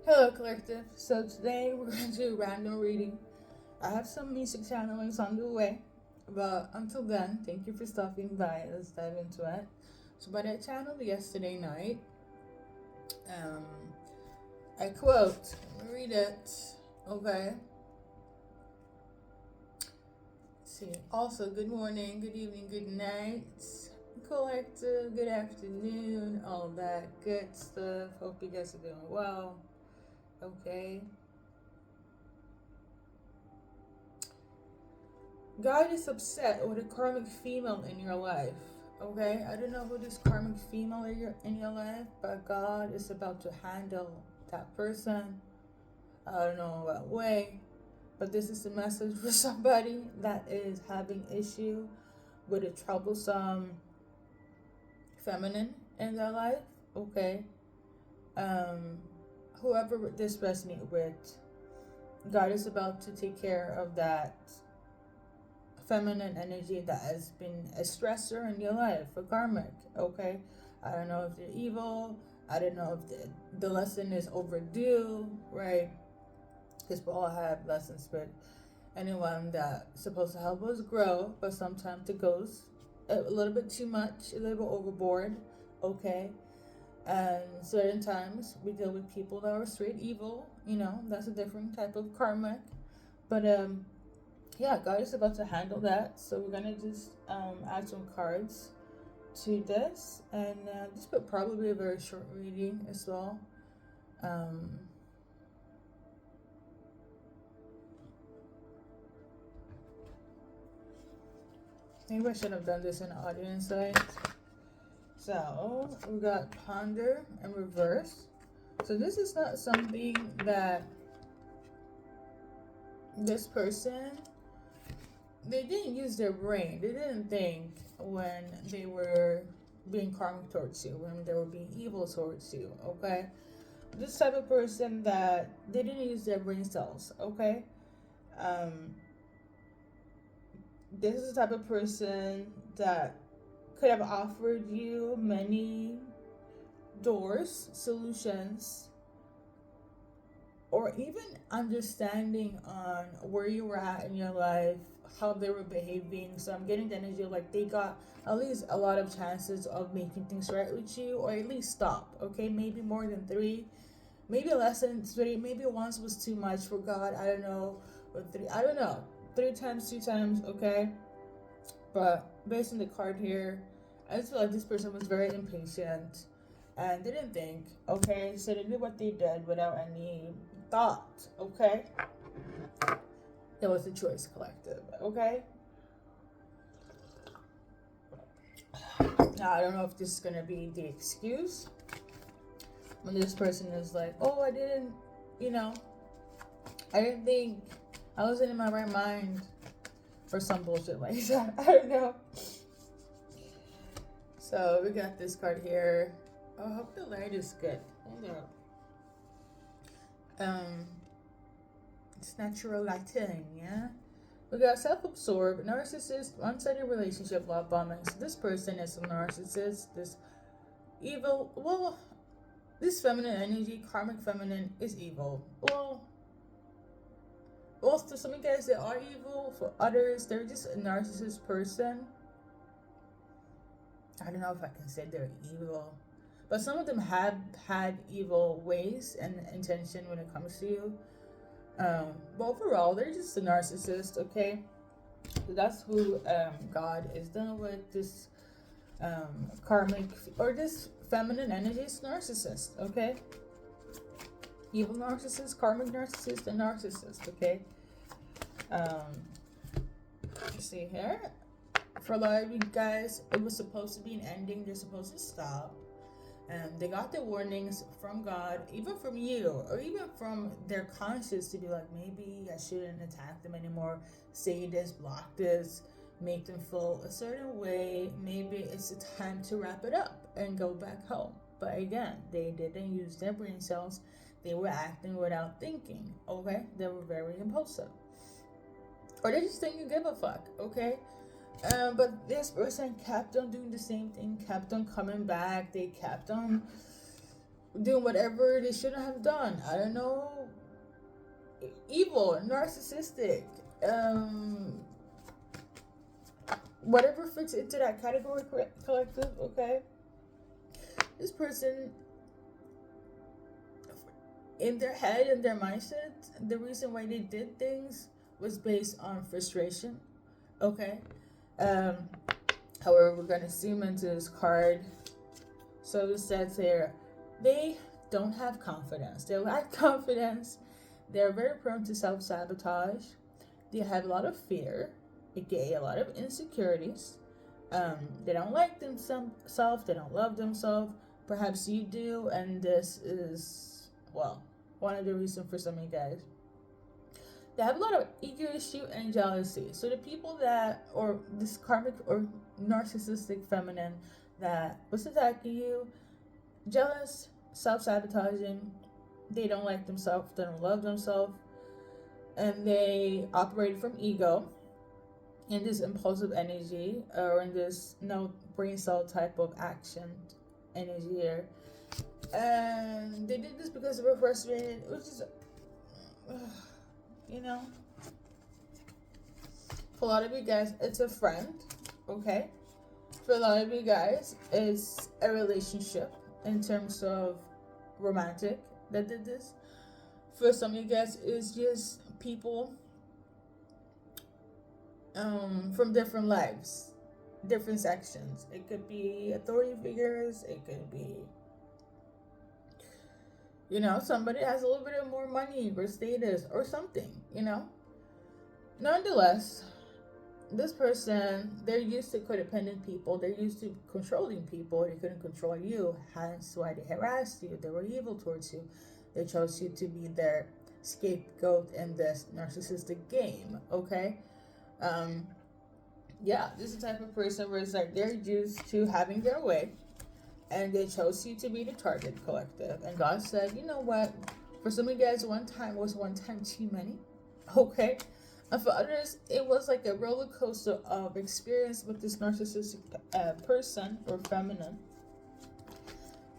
Hello, Collective. So today we're going to do a random reading. I have some music channelings on the way, but until then, thank you for stopping by. Let's dive into it. So, what I channeled yesterday night, um, I quote, let me read it, okay? Let's see. Also, good morning, good evening, good night, Collective, good afternoon, all that good stuff. Hope you guys are doing well. Okay. God is upset with a karmic female in your life. Okay? I don't know who this karmic female in your life, but God is about to handle that person. I don't know what way, but this is a message for somebody that is having issue with a troublesome feminine in their life. Okay? Whoever this resonates with, God is about to take care of that feminine energy that has been a stressor in your life for karmic. Okay, I don't know if they're evil, I don't know if the lesson is overdue, right? Because we all have lessons with anyone that's supposed to help us grow, but sometimes it goes a little bit too much, a little bit overboard. Okay, and certain times we deal with people that are straight evil, that's a different type of karmic. But yeah, God is about to handle that. So we're gonna just add some cards to this, and this will probably be a very short reading as well. Maybe I should have done this in the audience side. So we got ponder and reverse. So this is not something that this person, they didn't use their brain. They didn't think when they were being karmic towards you, when they were being evil towards you, okay? This type of person that they didn't use their brain cells, okay? This is the type of person that could have offered you many doors, solutions, or even understanding on where you were at in your life, how they were behaving. So I'm getting the energy like they got at least a lot of chances of making things right with you, or at least stop. Okay, maybe more than 3, maybe less than 3, maybe once was too much for God. I don't know, or 3. I don't know. 3 times, 2 times. Okay, but based on the card here, I just feel like this person was very impatient and didn't think. Okay, so they did what they did without any thought. Okay, it was a choice, Collective. Okay, now I don't know if this is gonna be the excuse when this person is like, oh, I didn't think, I wasn't in my right mind, or some bullshit like that. I don't know. So we got this card here. I hope the light is good. Hold up. It's natural lighting, yeah? We got self-absorbed, narcissist, one-sided relationship, love bombing. So this person is a narcissist, this evil, well, this feminine energy, karmic feminine, is evil. Well, to some guys, they are evil. For others, they're just a narcissist person. I don't know if I can say they're evil, but some of them have had evil ways and intention when it comes to you. But overall, they're just a narcissist, okay? So that's who God is dealing with, this karmic, or this feminine energy is narcissist, okay? Evil narcissist, karmic narcissist, and narcissist, okay? Let's see here. For a lot of you guys, it was supposed to be an ending. They're supposed to stop. They got the warnings from God, even from you, or even from their conscience, to be like, maybe I shouldn't attack them anymore, say this, block this, make them feel a certain way. Maybe it's the time to wrap it up and go back home. But again, they didn't use their brain cells. They were acting without thinking, okay? They were very impulsive. Or they just didn't give a fuck, okay? But this person kept on doing the same thing, kept on coming back. They kept on doing whatever they shouldn't have done. I don't know, evil, narcissistic, whatever fits into that category, collective. Okay, this person, in their head and their mindset, the reason why they did things was based on frustration. Okay. Um, However, we're gonna zoom into this card. So it says here, they don't have confidence. They lack confidence. They're very prone to self-sabotage. They have a lot of fear, aka a lot of insecurities. They don't like themselves. They don't love themselves. Perhaps you do, and this is, well, one of the reasons for some of you guys. They have a lot of ego issue and jealousy. So the people that, or this karmic or narcissistic feminine that was attacking you, jealous, self-sabotaging, they don't like themselves, they don't love themselves, and they operate from ego in this impulsive energy, or in this no brain cell type of action energy here. And they did this because they were frustrated, which is, you know, for a lot of you guys, it's a friend, okay? For a lot of you guys, it's a relationship in terms of romantic that did this. For some of you guys, it's just people from different lives, different sections. It could be authority figures, it could be, you know, somebody has a little bit of more money or status or something, you know. Nonetheless, this person, they're used to codependent people. They're used to controlling people. They couldn't control you. Hence why they harassed you. They were evil towards you. They chose you to be their scapegoat in this narcissistic game, okay? Yeah, this is the type of person where it's like they're used to having their way, and they chose you to be the target, collective. And God said, you know what? For some of you guys, one time was one time too many, okay? And for others, it was like a roller coaster of experience with this narcissistic person or feminine.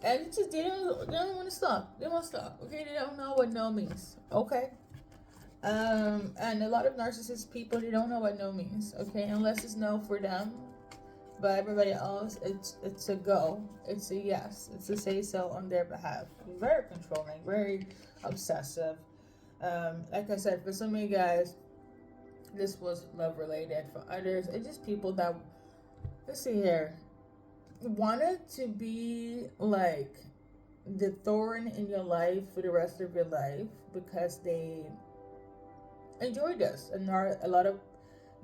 And it's just, they don't want to stop. They won't stop, okay? They don't know what no means, okay? And a lot of narcissist people, they don't know what no means, okay? Unless it's no for them. But everybody else, it's a go. It's a yes. It's a say so on their behalf. Very controlling, very obsessive. Like I said, for some of you guys, this was love related. For others, it's just people that, let's see here, wanted to be like the thorn in your life for the rest of your life because they enjoyed this. And a lot of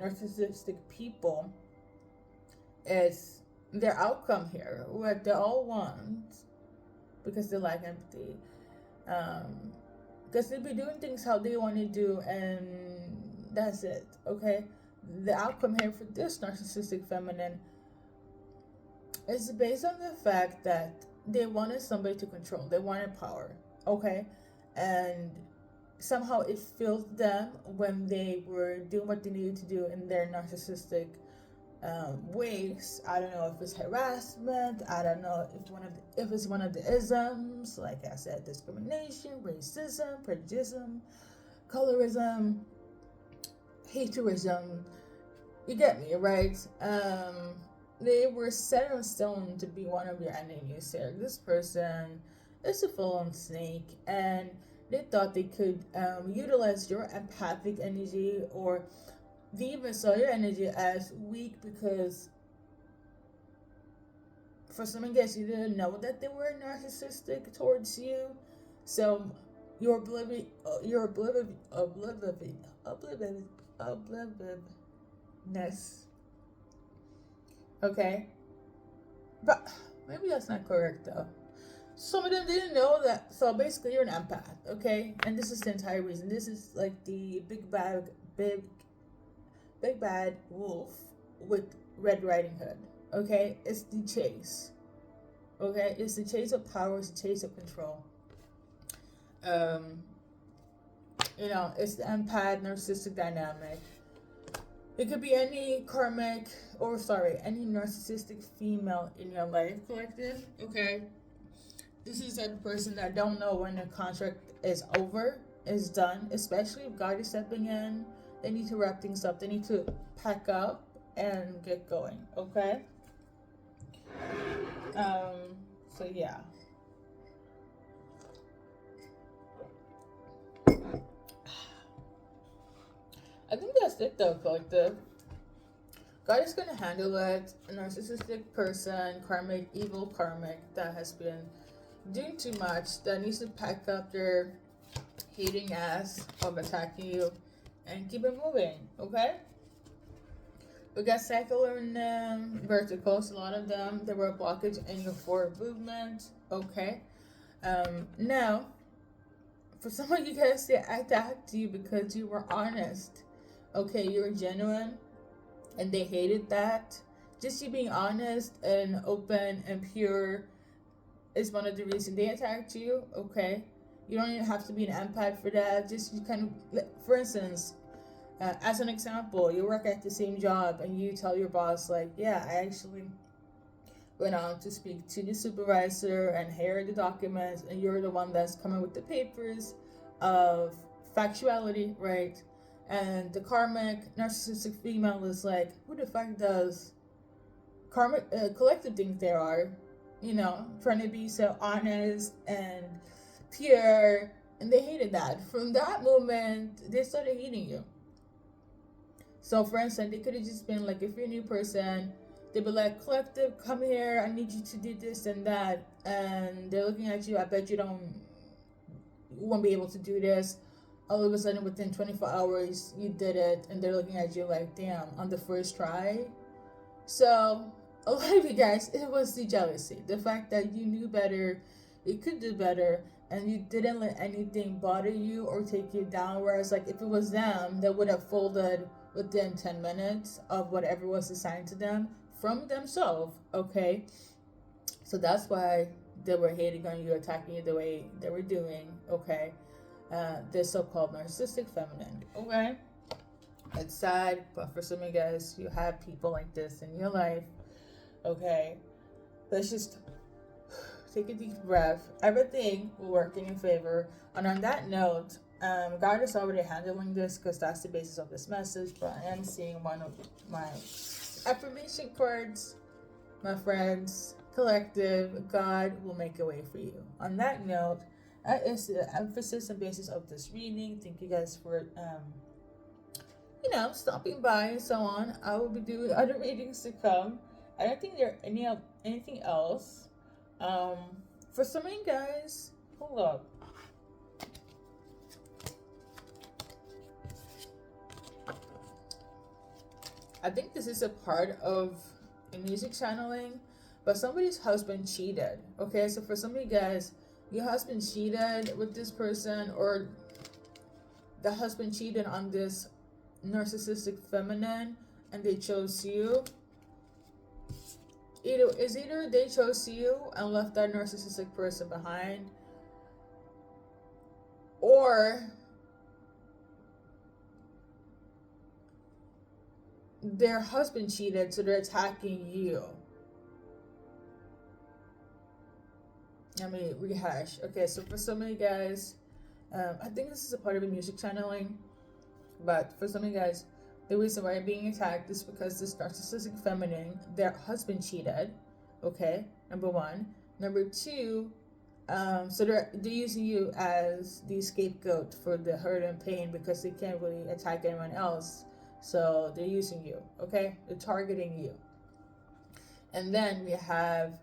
narcissistic people, it's their outcome here, what they all want, because they lack empathy. Because they be doing things how they want to do, and that's it, okay? The outcome here for this narcissistic feminine is based on the fact that they wanted somebody to control. They wanted power, okay? And somehow it failed them when they were doing what they needed to do in their narcissistic ways. I don't know if it's harassment. I don't know if it's one of the isms, like I said, discrimination, racism, prejudice, colorism, haterism. You get me, right? They were set on stone to be one of your enemies here. This person is a full-on snake, and they thought they could utilize your empathic energy, or they even saw your energy as weak because for some of you guys, you didn't know that they were narcissistic towards you. So your obliviousness. Okay? But maybe that's not correct though. Some of them didn't know that. So basically you're an empath, okay? And this is the entire reason. This is like the big bad wolf with Red Riding Hood, okay? It's the chase, okay? It's the chase of power, it's the chase of control. You know, it's the empath narcissistic dynamic. It could be any karmic, any narcissistic female in your life, collective, okay? This is the type of person that don't know when the contract is over, is done, especially if God is stepping in. They need to wrap things up. They need to pack up and get going, okay? So yeah. I think that's it though, collective. God is gonna handle it. A narcissistic person, karmic, evil karmic that has been doing too much, that needs to pack up their hating ass of attacking you and keep it moving, okay? We got secular and verticals, a lot of them. There were a blockage in your forward movement, okay? Now, for some of you guys, they attacked you because you were honest, okay? You were genuine, and they hated that. Just you being honest and open and pure is one of the reasons they attacked you, okay? You don't even have to be an empath for that. Just you kind of, for instance, as an example, you work at the same job and you tell your boss, like, yeah, I actually went on to speak to the supervisor and here are the documents, and you're the one that's coming with the papers of factuality, right? And the karmic narcissistic female is like, who the fuck does karmic collective think they are? You know, trying to be so honest and pure, and they hated that. From that moment, they started hating you. So, for instance, they could have just been like, if you're a new person, they'd be like, collective, come here, I need you to do this and that. And they're looking at you, I bet you won't be able to do this. All of a sudden, within 24 hours, you did it. And they're looking at you like, damn, on the first try. So, a lot of you guys, it was the jealousy. The fact that you knew better, you could do better, and you didn't let anything bother you or take you down. Whereas, like, if it was them, they would have folded within 10 minutes of whatever was assigned to them from themselves, okay? So that's why they were hating on you, attacking you the way they were doing, okay? The so-called narcissistic feminine, okay? It's sad, but for some of you guys, you have people like this in your life, okay? Let's just take a deep breath. Everything will work in your favor. And on that note, God is already handling this because that's the basis of this message. But I am seeing one of my affirmation cards, my friends, collective. God will make a way for you. On that note, that is the emphasis and basis of this reading. Thank you guys for stopping by and so on. I will be doing other readings to come. I don't think there anything else. For some of you guys, hold up. I think this is a part of a music channeling, but somebody's husband cheated. Okay, so for some of you guys, your husband cheated with this person, or the husband cheated on this narcissistic feminine, and they chose you. Either they chose you and left that narcissistic person behind, or their husband cheated, so they're attacking you. Let me rehash. Okay, so for some of you guys, I think this is a part of a music channeling, but for some of you guys, the reason why you're being attacked is because this narcissistic feminine, their husband cheated. Okay, number one. Number two, so they're using you as the scapegoat for the hurt and pain because they can't really attack anyone else. So they're using you, okay? They're targeting you. And then we have,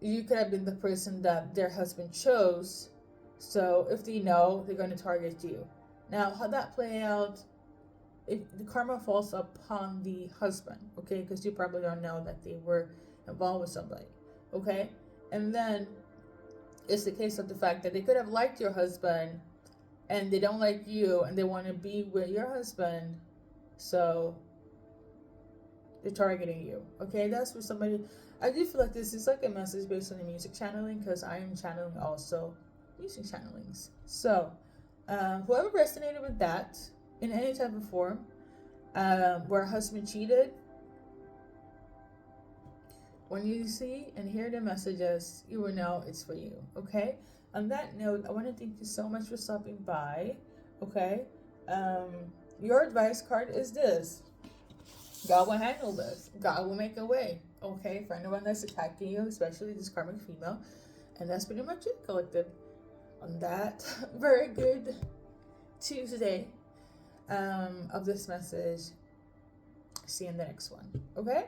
you could have been the person that their husband chose. So if they know, they're going to target you. Now, how that play out, the karma falls upon the husband, okay? Because you probably don't know that they were involved with somebody, okay? And then it's the case of the fact that they could have liked your husband and they don't like you and they want to be with your husband. So they're targeting you. Okay, that's for somebody. I do feel like this is like a message based on the music channeling, because I am channeling also music channelings. So whoever resonated with that in any type of form, where a husband cheated, When you see and hear the messages, you will know it's for you, okay? On that note, I want to thank you so much for stopping by, okay? Your advice card is this. God will handle this. God will make a way, okay? For anyone that's attacking you, especially this karmic female. And that's pretty much it, collective. On that very good Tuesday of this message. See you in the next one, okay?